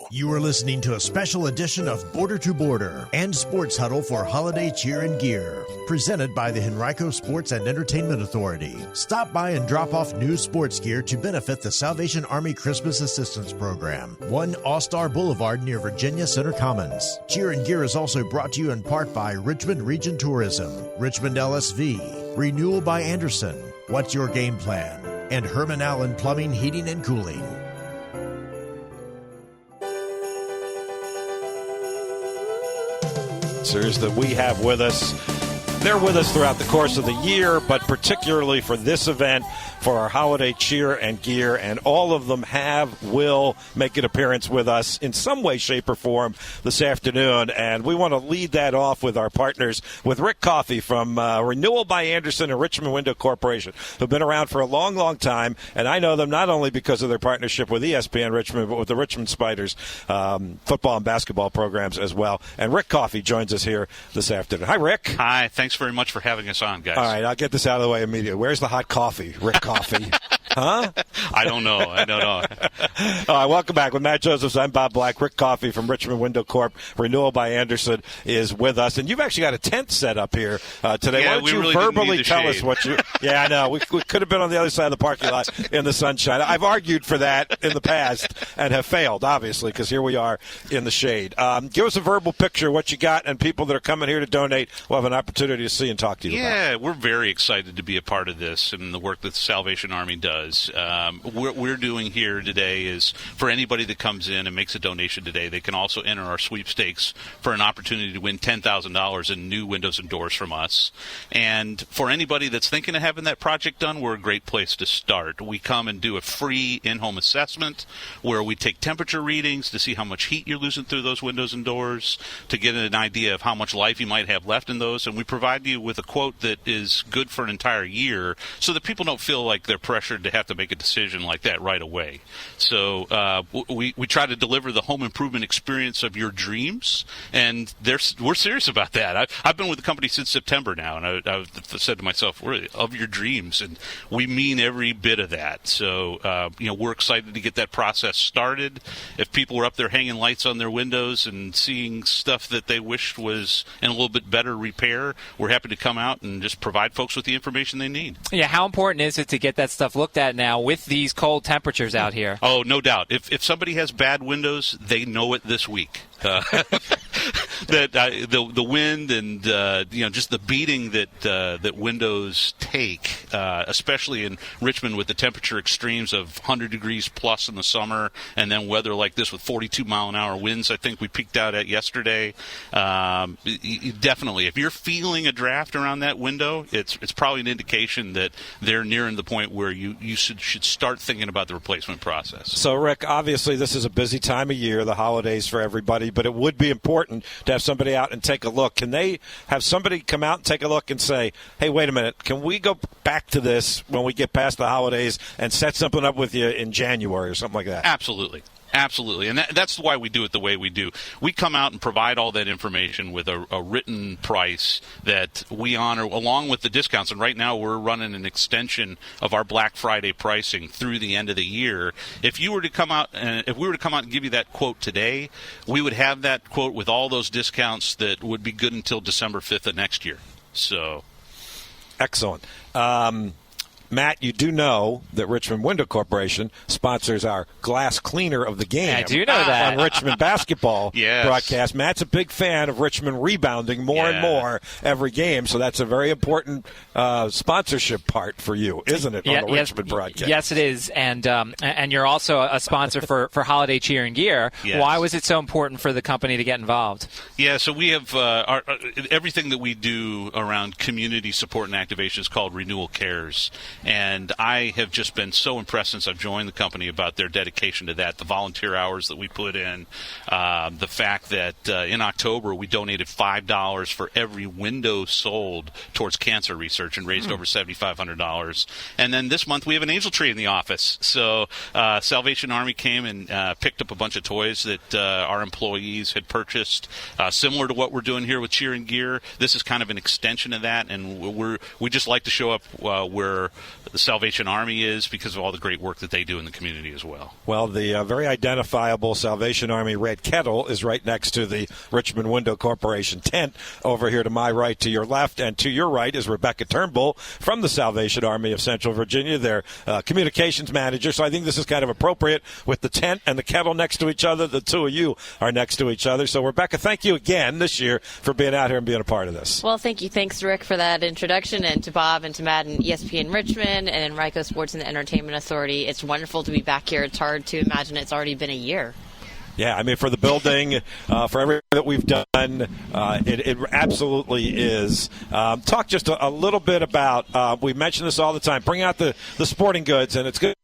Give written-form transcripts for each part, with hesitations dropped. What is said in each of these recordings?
You are listening to a special edition of Border to Border and Sports Huddle for Holiday Cheer and Gear, presented by the Henrico Sports and Entertainment Authority. Stop by and drop off new sports gear to benefit the Salvation Army Christmas Assistance Program, 1 All-Star Boulevard near Virginia Center Commons. Cheer and Gear is also brought to you in part by Richmond Region Tourism, Richmond LSV, Renewal by Andersen, What's Your Game Plan, and Herman Allen Plumbing, Heating, and Cooling. That we have with us. They're with us throughout the course of the year, but particularly for this event, for our holiday cheer and gear, and all of them will make an appearance with us in some way, shape, or form this afternoon. And we want to lead that off with our partners, with Rick Coffey from Renewal by Andersen and Richmond Window Corporation, who've been around for a long, long time. And I know them not only because of their partnership with ESPN Richmond, but with the Richmond Spiders football and basketball programs as well. And Rick Coffey joins us here this afternoon. Hi, Rick. Hi, thanks very much for having us on, guys. All right, I'll get this out of the way immediately. Where's the hot coffee, Rick Coffey? Huh? I don't know. All right, welcome back. With Matt Josephs, I'm Bob Black. Rick Coffey from Richmond Window Corp. Renewal by Andersen is with us. And you've actually got a tent set up here today. Yeah, Why don't you really verbally tell shade. us what you... Yeah, I know. We could have been on the other side of the parking lot in the sunshine. I've argued for that in the past and have failed, obviously, because here we are in the shade. Give us a verbal picture of what you got, and people that are coming here to donate will have an opportunity to see and talk to you about. Yeah, we're very excited to be a part of this and the work that the Salvation Army does. What we're doing here today is for anybody that comes in and makes a donation today, they can also enter our sweepstakes for an opportunity to win $10,000 in new windows and doors from us. And for anybody that's thinking of having that project done, we're a great place to start. We come and do a free in-home assessment where we take temperature readings to see how much heat you're losing through those windows and doors, to get an idea of how much life you might have left in those, and we provide you with a quote that is good for an entire year so that people don't feel like they're pressured to have to make a decision like that right away. So we try to deliver the home improvement experience of your dreams, and we're serious about that. I've been with the company since September now, and I've said to myself, we're of your dreams, and we mean every bit of that. So we're excited to get that process started. If people were up there hanging lights on their windows and seeing stuff that they wished was in a little bit better repair, we're happy to come out and just provide folks with the information they need. Yeah, how important is it to get that stuff looked at now with these cold temperatures out here? Oh, no doubt. If somebody has bad windows, they know it this week. That the wind and just the beating that windows take, especially in Richmond with the temperature extremes of 100 degrees plus in the summer, and then weather like this with 42 mile an hour winds. I think we peaked out at yesterday. Definitely, if you're feeling a draft around that window, it's probably an indication that they're nearing the point where you should start thinking about the replacement process. So, Rick, obviously this is a busy time of year, the holidays for everybody, but it would be important to have somebody out and take a look. Can they have somebody come out and take a look and say, hey, wait a minute, can we go back to this when we get past the holidays and set something up with you in January or something like that? Absolutely. Absolutely, and that's why we do it the way we do. We come out and provide all that information with a written price that we honor along with the discounts. And right now we're running an extension of our Black Friday pricing through the end of the year. If we were to come out and give you that quote today, we would have that quote with all those discounts that would be good until December 5th of next year. So, excellent. Matt, you do know that Richmond Window Corporation sponsors our glass cleaner of the game. I do know that. On Richmond basketball yes. broadcast. Matt's a big fan of Richmond rebounding more and more every game, so that's a very important sponsorship part for you, isn't it, on the Richmond broadcast? Yes, it is, and you're also a sponsor for Holiday Cheer and Gear. Yes. Why was it so important for the company to get involved? Yeah, so we have everything that we do around community support and activation is called Renewal Cares. And I have just been so impressed since I've joined the company about their dedication to that, the volunteer hours that we put in, the fact that in October we donated $5 for every window sold towards cancer research and raised over $7,500. And then this month we have an angel tree in the office. So Salvation Army came and picked up a bunch of toys that our employees had purchased, similar to what we're doing here with Cheer and Gear. This is kind of an extension of that, and we just like to show up where the Salvation Army is because of all the great work that they do in the community as well. Well, the very identifiable Salvation Army red kettle is right next to the Richmond Window Corporation tent over here to my right, to your left, and to your right is Rebecca Turnbull from the Salvation Army of Central Virginia, their communications manager. So I think this is kind of appropriate with the tent and the kettle next to each other. The two of you are next to each other. So, Rebecca, thank you again this year for being out here and being a part of this. Well, thank you. Thanks, Rick, for that introduction, and to Bob and to Matt and ESPN Richmond and Henrico Sports and the Entertainment Authority. It's wonderful to be back here. It's hard to imagine it's already been a year. Yeah, I mean, for the building, for everything that we've done, it absolutely is. Talk just a little bit about, we mention this all the time, bring out the sporting goods, and it's good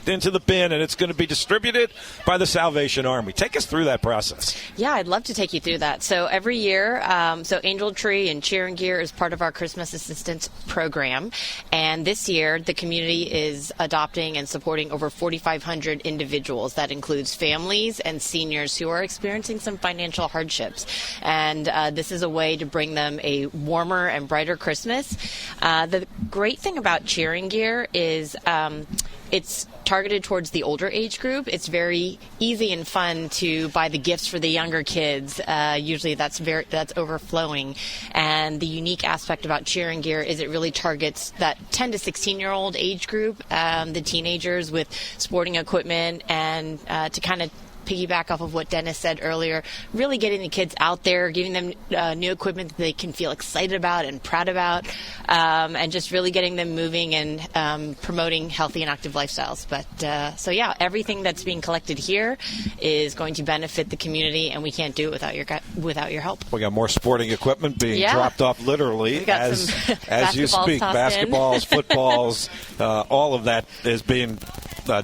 into the bin, and it's going to be distributed by the Salvation Army. Take us through that process. Yeah, I'd love to take you through that. So every year, Angel Tree and Cheer and Gear is part of our Christmas Assistance Program. And this year, the community is adopting and supporting over 4,500 individuals. That includes families and seniors who are experiencing some financial hardships. And this is a way to bring them a warmer and brighter Christmas. The great thing about Cheer and Gear is it's targeted towards the older age group. It's very easy and fun to buy the gifts for the younger kids. Usually that's overflowing. And the unique aspect about Cheer and Gear is it really targets that 10 to 16-year-old age group, the teenagers with sporting equipment, and to kind of piggyback off of what Dennis said earlier, really getting the kids out there, giving them new equipment that they can feel excited about and proud about, and just really getting them moving and promoting healthy and active lifestyles. But so yeah, everything that's being collected here is going to benefit the community, and we can't do it without your help. We got more sporting equipment being dropped off literally as you speak. Basketballs, footballs, all of that is being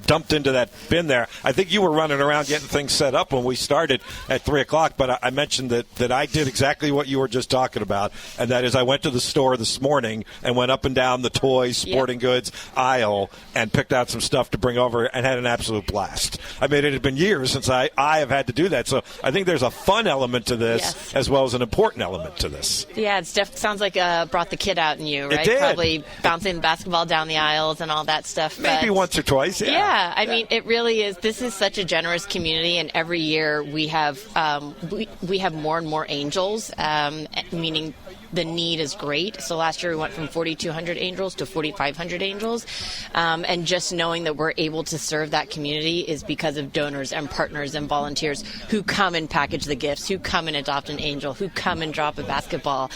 dumped into that bin there. I think you were running around getting things set up when we started at 3 o'clock, but I mentioned that I did exactly what you were just talking about, and that is I went to the store this morning and went up and down the toys, sporting goods aisle and picked out some stuff to bring over and had an absolute blast. I mean, it had been years since I have had to do that, so I think there's a fun element to this as well as an important element to this. Yeah, it sounds like brought the kid out in you, right? It did. Probably bouncing the basketball down the aisles and all that stuff. Maybe once or twice, yeah. I mean, it really is. This is such a generous community, and every year we have we have more and more angels, meaning the need is great. So last year we went from 4,200 angels to 4,500 angels. And just knowing that we're able to serve that community is because of donors and partners and volunteers who come and package the gifts, who come and adopt an angel, who come and drop a basketball.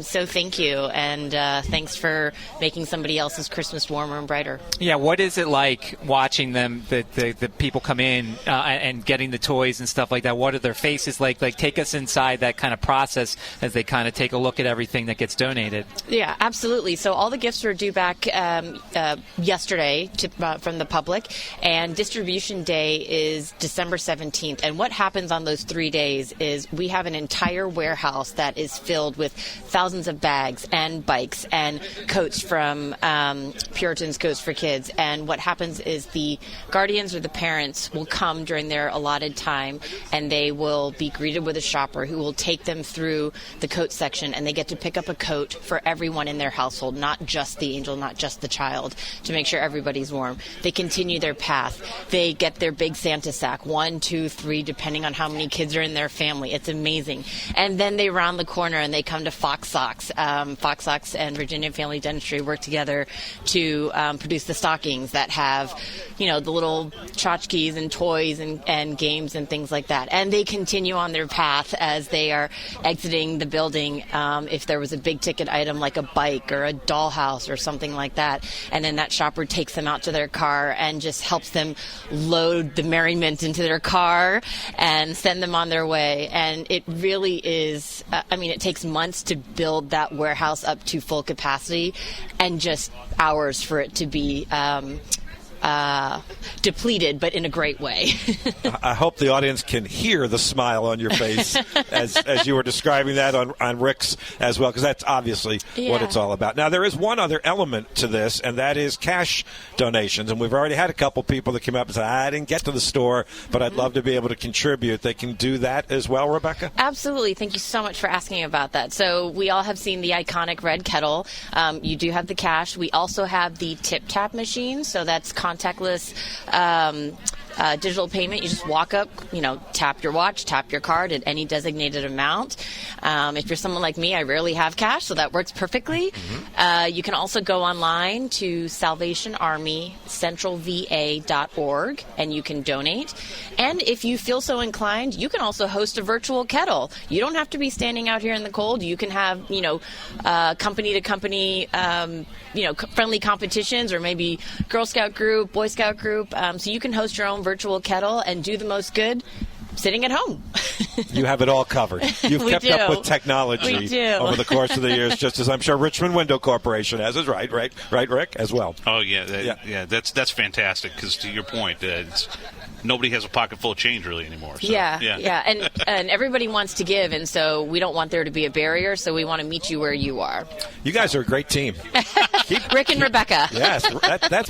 So thank you. And thanks for making somebody else's Christmas warmer and brighter. Yeah, what is it like watching them, the people come in and getting the toys and stuff like that? What are their faces like? Like, take us inside that kind of process as they kind of take a look at everything that gets donated. Yeah, absolutely. So all the gifts were due back yesterday from the public, and distribution day is December 17th. And what happens on those 3 days is we have an entire warehouse that is filled with thousands of bags and bikes and coats from Puritan's Coats for Kids. And what happens is the guardians or the parents will come during their allotted time, and they will be greeted with a shopper who will take them through the coat section, and they get to pick up a coat for everyone in their household, not just the angel, not just the child, to make sure everybody's warm. They continue their path. They get their big Santa sack, 1, 2, 3, depending on how many kids are in their family. It's amazing. And then they round the corner and they come to Fox Socks. Fox Socks and Virginia Family Dentistry work together to produce the stockings that have, the little tchotchkes and toys and games and things like that. And they continue on their path as they are exiting the building. If there was a big ticket item like a bike or a dollhouse or something like that, and then that shopper takes them out to their car and just helps them load the merriment into their car and send them on their way. And it really is, it takes months to build that warehouse up to full capacity and just hours for it to be depleted, but in a great way. I hope the audience can hear the smile on your face as you were describing that on Rick's as well, because that's obviously what it's all about. Now, there is one other element to this, and that is cash donations. And we've already had a couple people that came up and said, I didn't get to the store, but I'd love to be able to contribute. They can do that as well, Rebecca? Absolutely. Thank you so much for asking about that. So we all have seen the iconic red kettle. You do have the cash. We also have the tip-tap machine, so that's contactless digital payment. You just walk up, tap your watch, tap your card at any designated amount. If you're someone like me, I rarely have cash, so that works perfectly. You can also go online to salvationarmycentralva.org and you can donate. And if you feel so inclined, you can also host a virtual kettle. You don't have to be standing out here in the cold. You can have, company to company, friendly competitions, or maybe Girl Scout group, Boy Scout group. So you can host your own virtual kettle and do the most good sitting at home. You have it all covered. You've kept up with technology over the course of the years, just as I'm sure Richmond Window Corporation has. Is right, Rick, as well. Oh yeah, that's fantastic. Because to your point, nobody has a pocket full of change really anymore. So, yeah, and everybody wants to give, and so we don't want there to be a barrier. So we want to meet you where you are. You guys are a great team. Rick and Rebecca. Yes,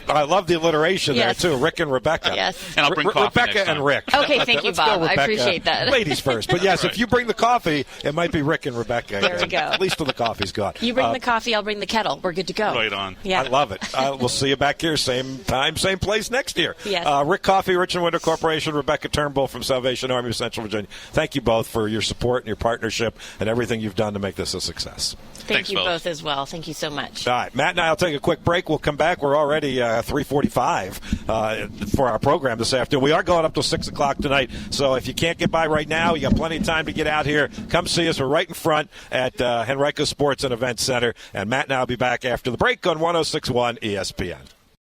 I love the alliteration there too. Rick and Rebecca. Yes, and I'll bring coffee Rebecca next time. and Rick. Okay, thank you, Bob. I appreciate that. Ladies first, but yes, if you bring the coffee, it might be Rick and Rebecca. There we go. At least till the coffee's gone. You bring the coffee, I'll bring the kettle. We're good to go. Right on. Yeah. I love it. We'll see you back here, same time, same place next year. Yes. Rick Coffey, Richmond Window Corporation, Rebecca Turnbull from Salvation Army of Central Virginia. Thank you both for your support and your partnership and everything you've done to make this a success. Thank you both as well. Thank you so much. All right, Matt and I will take a quick break. We'll come back. We're already 3:45 for our program this afternoon. We are going up till 6 o'clock tonight, so if you can't get by right now, you got plenty of time to get out here. Come see us. We're right in front at Henrico Sports and Events Center, and Matt and I will be back after the break on 106.1 ESPN.